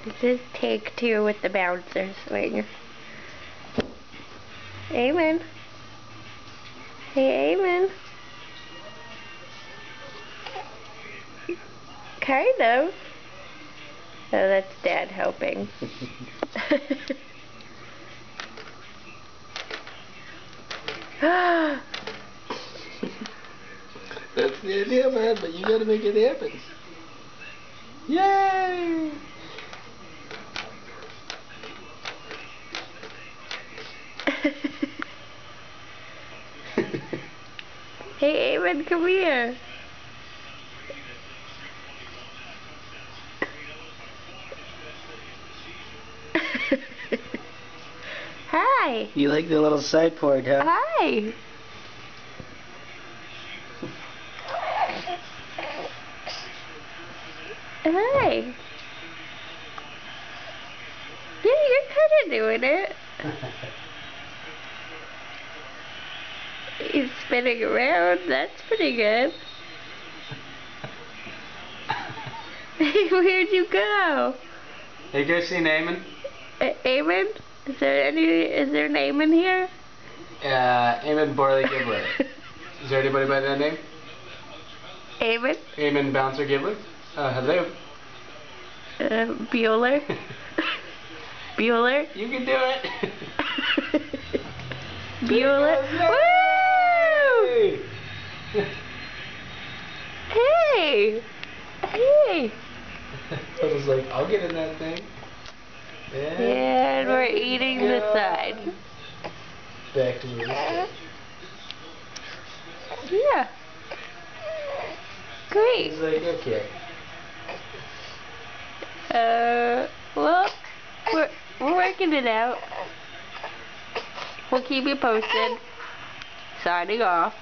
This is take 2 with the bouncer swing. Eamon. Hey, Eamon. Kind of. Oh, that's Dad helping. That's the idea, man, but you gotta make it happen. Yay! Hey, Eamon, come here. Hi. You like the little side port, huh? Hi. Hi. Yeah, you're kind of doing it. He's spinning around. That's pretty good. Where'd you go? Hey, you guys seen Eamon? Eamon? Is there an Eamon here? Eamon Borley Gibbler. Is there anybody by that name? Eamon? Eamon Bouncer Gibbler? Hello. Bueller? Bueller? You can do it. Bueller? Woo! Hey! Hey! I was like, I'll get in that thing. And we're eating the side. Back to where we Yeah. Great. He's like, okay. Well, we're working it out. We'll keep you posted. Signing off.